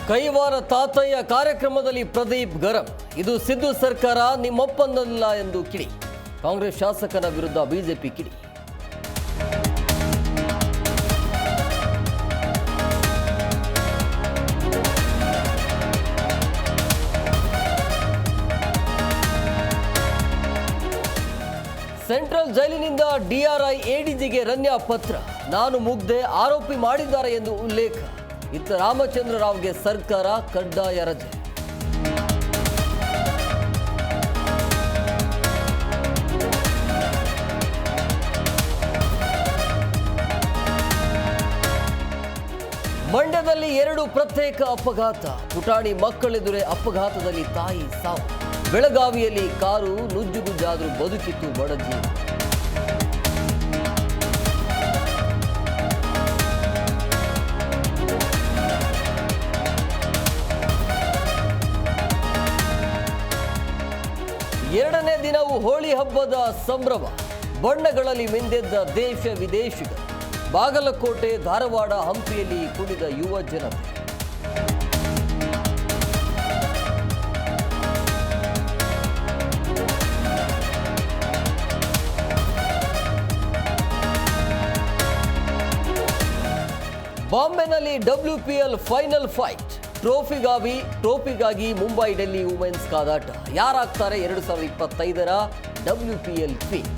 ಕೈವಾರ ತಾತಯ್ಯ ಕಾರ್ಯಕ್ರಮದಲ್ಲಿ ಪ್ರದೀಪ್ ಗರಂ. ಇದು ಸಿದ್ದು ಸರ್ಕಾರ ನಿಮ್ಮಪ್ಪನಲ್ಲ ಎಂದು ಕಿಡಿ. ಕಾಂಗ್ರೆಸ್ ಶಾಸಕನ ವಿರುದ್ಧ ಬಿಜೆಪಿ ಕಿಡಿ. ಸೆಂಟ್ರಲ್ ಜೈಲಿನಿಂದ ಡಿಆರ್ಐ ಎಡಿಜಿಗೆ ರನ್ಯಾ ಪತ್ರ. ನಾನು ಮುಗ್ದೆ, ಆರೋಪಿ ಮಾಡಿದ್ದಾರೆ ಎಂದು ಉಲ್ಲೇಖ. ಇತ್ತ ರಾಮಚಂದ್ರ ರಾವ್ಗೆ ಸರ್ಕಾರ ಕಡ್ಡಾಯ ರಜೆ. ಮಂಡ್ಯದಲ್ಲಿ 2 ಪ್ರತ್ಯೇಕ ಅಪಘಾತ. ಪುಟಾಣಿ ಮಕ್ಕಳೆದುರೇ ಅಪಘಾತದಲ್ಲಿ ತಾಯಿ ಸಾವು. ಬೆಳಗಾವಿಯಲ್ಲಿ ಕಾರು ನುಜ್ಜುಗುಜ್ಜಾದರೂ ಬದುಕಿತ್ತು ಬಡಜಿ. ಎರಡನೇ ದಿನವೂ ಹೋಳಿ ಹಬ್ಬದ ಸಂಭ್ರಮ. ಬಣ್ಣಗಳಲ್ಲಿ ಮಿಂದೆದ್ದ ದೇಶ ವಿದೇಶಿಗರು. ಬಾಗಲಕೋಟೆ, ಧಾರವಾಡ, ಹಂಪಿಯಲ್ಲಿ ಕುಣಿದ ಯುವ ಜನತೆ. ಬಾಂಬೆನಲ್ಲಿ WPL ಫೈನಲ್ ಫೈಟ್. ಟ್ರೋಫಿಗಾಗಿ ಮುಂಬೈ ಡೆಲ್ಲಿ ವುಮೆನ್ಸ್ ಕಾದಾಟ. ಯಾರಾಗ್ತಾರೆ 2025ರ WPL ಕ್ವೀನ್?